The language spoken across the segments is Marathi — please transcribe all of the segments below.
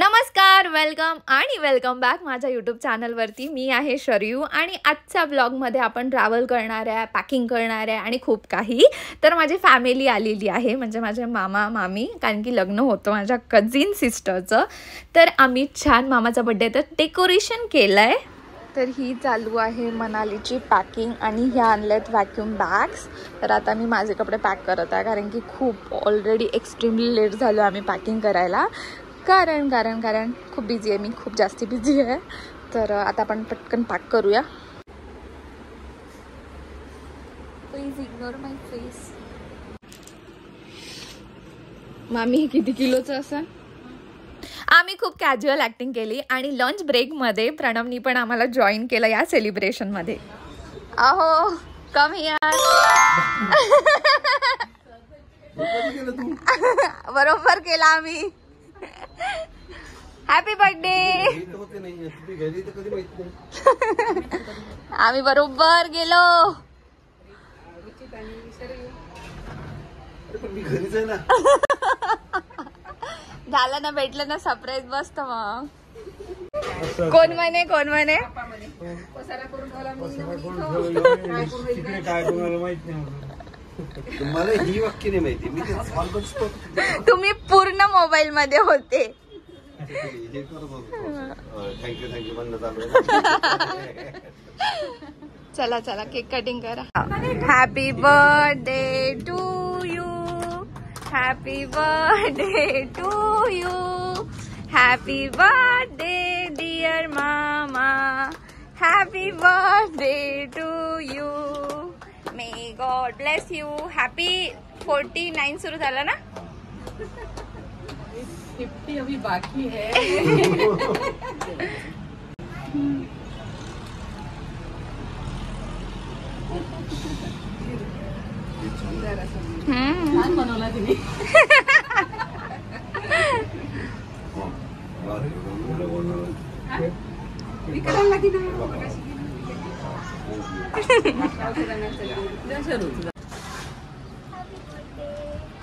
नमस्कार, वेलकम बॅक माझ्या यूट्यूब चॅनलवरती. मी आहे शरयू आणि आजच्या ब्लॉगमध्ये आपण ट्रॅव्हल करणार आहे, पॅकिंग करणार आहे आणि खूप काही. तर माझी फॅमिली आलेली आहे, म्हणजे माझे मामा मामी, कारण की लग्न होतं माझ्या कझिन सिस्टरचं. तर आम्ही छान मामाचा बड्डे तर डेकोरेशन केलं आहे. तर ही चालू आहे मनालीची पॅकिंग आणि ह्या आणल्यात व्हॅक्यूम बॅग्स. तर आता मी माझे कपडे पॅक करत आहे, कारण की खूप ऑलरेडी एक्स्ट्रीमली लेट झालो आम्ही पॅकिंग करायला. कारण खूप बिझी आहे, मी खूप जास्ती बिझी आहे. तर आता आपण पटकन पॅक करूया. Please ignore my face. मामी किती किलोचं असं? आम्ही खूप कॅज्युअल ॲक्टिंग केली आणि लंच ब्रेकमध्ये प्रणवनी पण आम्हाला जॉईन केलं या सेलिब्रेशनमध्ये. अहो कम हियर. बरोबर केला आम्ही. Happy birthday. आम्ही बरोबर गेलो. झालं ना, भेटलं ना सरप्राईज. बसत मग कोण म्हणे मला ही वाक्य नाही माहिती. मी तुम्ही पूर्ण मोबाईल मध्ये होते. थँक्यू म्हणणं चालू. चला केक कटिंग करा. Happy birthday to you. Happy birthday to you. Happy birthday dear मामा. Happy birthday to you. May God bless you. Happy 49 सुरू झाला ना. 50 अभी बाकी है. छान बनवला तिने.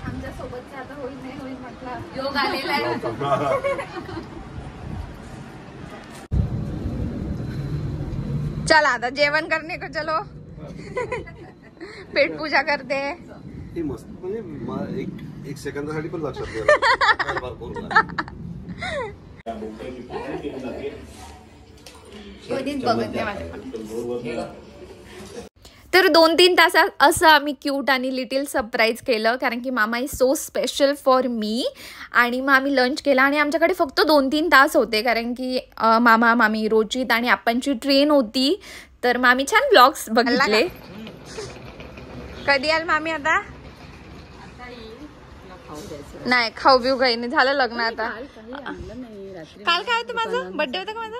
आमच्या सोबत आता होईल नाही होईल म्हटलं, योग आलेला आहे. चला आता जेवण करने को चलो. पेट पूजा करते. मस्त, म्हणजे एक सेकंदासाठी पण लक्षात तर 2-3 तासात असं आम्ही क्यूट आणि लिटिल सरप्राईज केलं, कारण की मामा is so special for me. आणि मग आम्ही लंच केला आणि आमच्याकडे फक्त 2-3 तास होते, कारण की मामा मामी रोचित आणि आपणची ट्रेन होती. तर मग आम्ही छान ब्लॉग्स बघितले. कधी याल मामी? आता नाही, खाऊ बिऊ काही नाही झालं. लग्न आता काल काय होतं माझं? बर्थडे होता का माझा?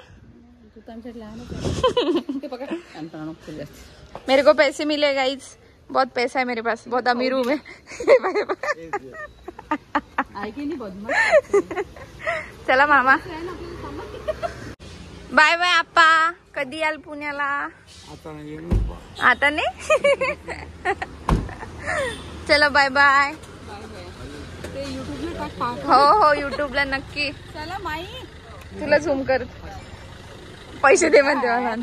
मेरे को पैसे मिले गाइस, बहुत पैसा है मेरे पास, बहुत अमीर हूँ मैं. चला मामा, बाय बाय आप्पा. कधी याल पुण्याला? आता नाही. चला बाय बाय. हो युट्यूबला नक्की. चला माई, तुला झूम कर. पैसे दे म्हणते मला.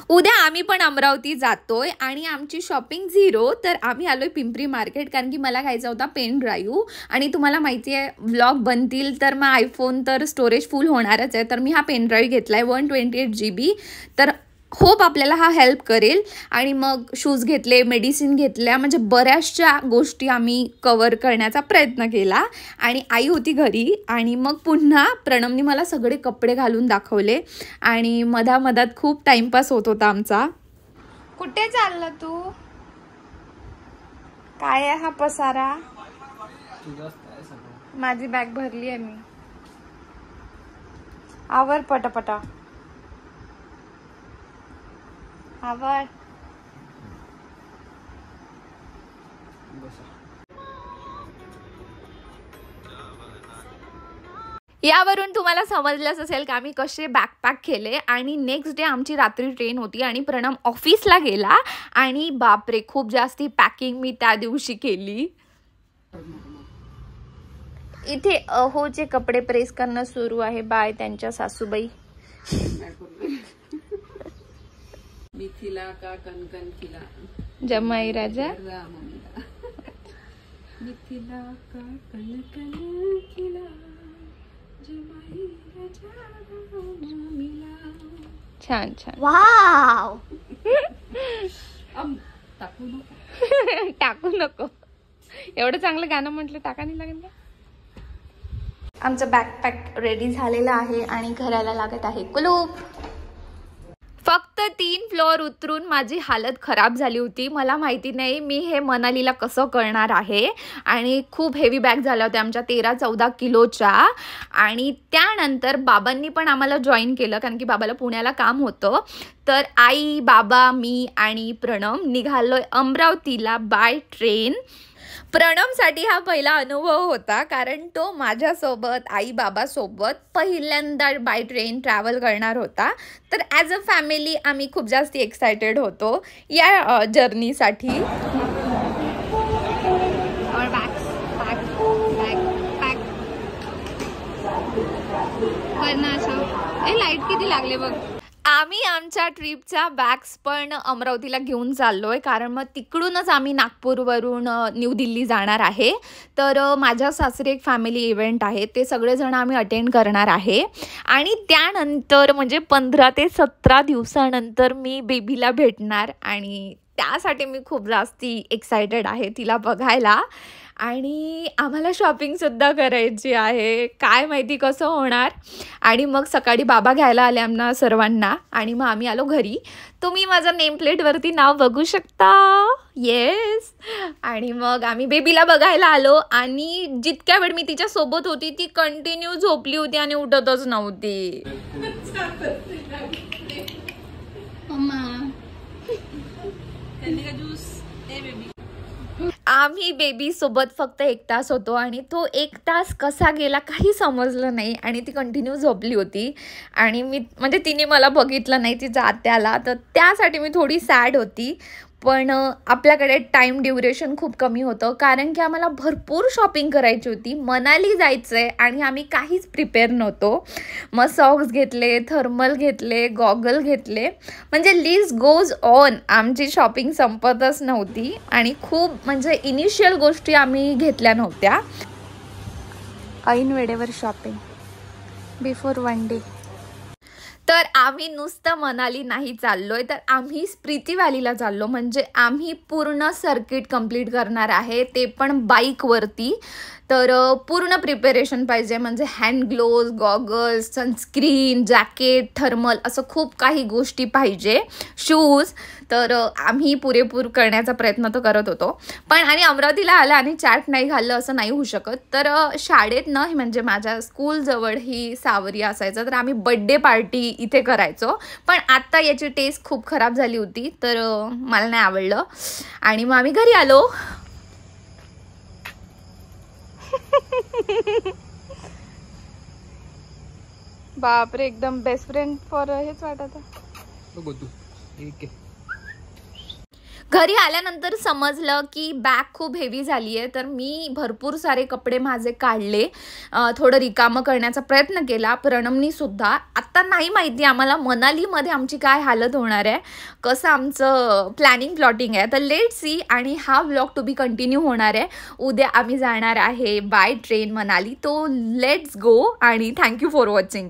उद्या आम्ही पण अमरावती जातोय आणि आमची शॉपिंग 0. तर आम्ही आलोय पिंपरी मार्केट, कारण की मला घ्यायचा होता पेन ड्राईव्ह. आणि तुम्हाला माहिती आहे व्लॉग बनतील तर मग आयफोन तर स्टोरेज फुल होणारच आहे. तर मी हा पेन ड्राईव्ह घेतलाय 128 GB. तर होप आपल्याला हा हेल्प करेल. आणि मग शूज घेतले, मेडिसिन घेतल्या, म्हणजे बऱ्याचशा गोष्टी आम्ही कवर करण्याचा प्रयत्न केला. आणि आई होती घरी आणि मग पुन्हा प्रणवनी मला सगळे कपडे घालून दाखवले आणि मधामधात खूप टाइमपास होत होता आमचा. कुठे चालला तू? काय आहे हा पसारा? माझी बॅग भरली आहे मी. आवर पटापटा आवर. यावरून तुम्हाला समजलंच असेल की आम्ही कसे बॅकपॅक केले. आणि नेक्स्ट डे आमची रात्री ट्रेन होती आणि प्रणव ऑफिसला गेला आणि बापरे खूप जास्ती पॅकिंग मी त्या दिवशी केली. इथे अहोचे कपडे प्रेस करणं सुरू आहे बाय त्यांच्या सासूबाई. मिथिला का कनकन खिला जमाई राजा. मिथिला का कनकन खिला जमाई राजा मिला. छान छान. वाव. टाकू नको. टाकू नको. एवढं चांगलं गाणं म्हटलं टाका नाही लागेल का. आमचं बॅकपॅक रेडी झालेलं आहे आणि घराला लागत आहे कुलूप. फक्त 3 फ्लोअर उतरून माझी हालत खराब झाली होती. मला माहिती नाही मी हे मनालीला कसं करणार आहे. आणि खूप हेवी बॅग झाल्या होत्या आमच्या 13-14 किलोच्या. आणि त्यानंतर बाबांनी पण आम्हाला जॉईन केलं कारण की बाबाला पुण्याला काम होतं. तर आई, बाबा, मी आणि प्रणम निघालोय अमरावतीला बाय ट्रेन. प्रणमसाठी हा पहिला अनुभव होता कारण तो माझ्यासोबत आई बाबासोबत पहिल्यांदा बाय ट्रेन ट्रॅव्हल करणार होता. तर ॲज अ फॅमिली आम्ही खूप जास्त एक्सायटेड होतो या जर्नीसाठी. लाईट किती लागले बघ. आम्ही आमच्या ट्रिपच्या बॅग्स पण अमरावतीला घेऊन चाललोय कारण मग तिकडूनच आम्ही नागपूरवरून न्यू दिल्ली जाणार आहे. तर माझ्या सासरी एक फॅमिली इव्हेंट आहे ते सगळेजण आम्ही अटेंड करणार आहे. आणि त्यानंतर म्हणजे 15 ते 17 दिवसानंतर मी बेबीला भेटणार आणि त्यासाठी मी खूप जास्ती एक्सायटेड आहे तिला बघायला. आणि आम्हाला शॉपिंगसुद्धा करायची आहे. काय माहिती कसं होणार. आणि मग सकाळी बाबा घ्यायला आले आम्हाला सर्वांना आणि मग आम्ही आलो घरी. तुम्ही माझं नेम प्लेटवरती नाव बघू शकता. येस. आणि मग आम्ही बेबीला बघायला आलो आणि जितक्या वेळ मी तिच्या सोबत होती ती कंटिन्यू झोपली होती आणि उठतच नव्हती. आम्ही बेबी सोबत फक्त 1 तास होतो आणि तो 1 तास कसा गेला काही समजलं नाही. आणि ती कंटिन्यू झोपली होती आणि मी म्हणजे तिने मला बघितलं नाही तिच्या आत्याला. तर त्यासाठी मी थोडी सॅड होती. पण आपल्याकडे टाईम ड्युरेशन खूप कमी होतं कारण की आम्हाला भरपूर शॉपिंग करायची होती. मनाली जायचं आहे आणि आम्ही काहीच प्रिपेअर नव्हतो. मग सॉक्स घेतले, थर्मल घेतले, गॉगल घेतले, म्हणजे लिस्ट गोज ऑन. आमची शॉपिंग संपतच नव्हती आणि खूप म्हणजे इनिशियल गोष्टी आम्ही घेतल्या नव्हत्या. ऐन वेळेवर शॉपिंग बिफोर 1 डे. तर आम्ही नुसतं मनाली नाही चाललोय तर आम्ही स्प्रिती व्हॅलीला चाललो. म्हणजे आम्ही पूर्ण सर्किट कंप्लीट करणार आहे ते पण बाईकवरती. तर पूर्ण प्रिपेरेशन पाहिजे म्हणजे hand gloves, goggles, sunscreen, jacket, thermal असं खूप काही गोष्टी पाहिजे, शूज. तर आम्ही पुरेपूर करण्याचा प्रयत्न तर करत होतो. पण आणि अमरावतीला आलं आणि चाट नाही घाललं असं नाही होऊ शकत. तर शाळेत न म्हणजे माझ्या स्कूलजवळ ही सावरी असायचं तर आम्ही बड्डे पार्टी इथे करायचो. पण आत्ता याची टेस्ट खूप खराब झाली होती तर मला नाही आवडलं आणि मग आम्ही घरी आलो. बापरे एकदम बेस्ट फ्रेंड फॉर हेच वाटत. घरी आल्यानंतर समजलं की बॅग खूप हेवी झाली आहे. तर मी भरपूर सारे कपडे माझे काढले, थोडं रिकामं करण्याचा प्रयत्न केला. प्रणमनी सुद्धा. आत्ता नाही माहिती आम्हाला मनालीमध्ये आमची काय हालत होणार आहे, कसं आमचं प्लॅनिंग प्लॉटिंग आहे. तर लेट सी. आणि हा व्लॉग टू बी कंटिन्यू होणार आहे. उद्या आम्ही जाणार आहे बाय ट्रेन मनाली. तो लेट्स गो आणि थँक्यू फॉर वॉचिंग.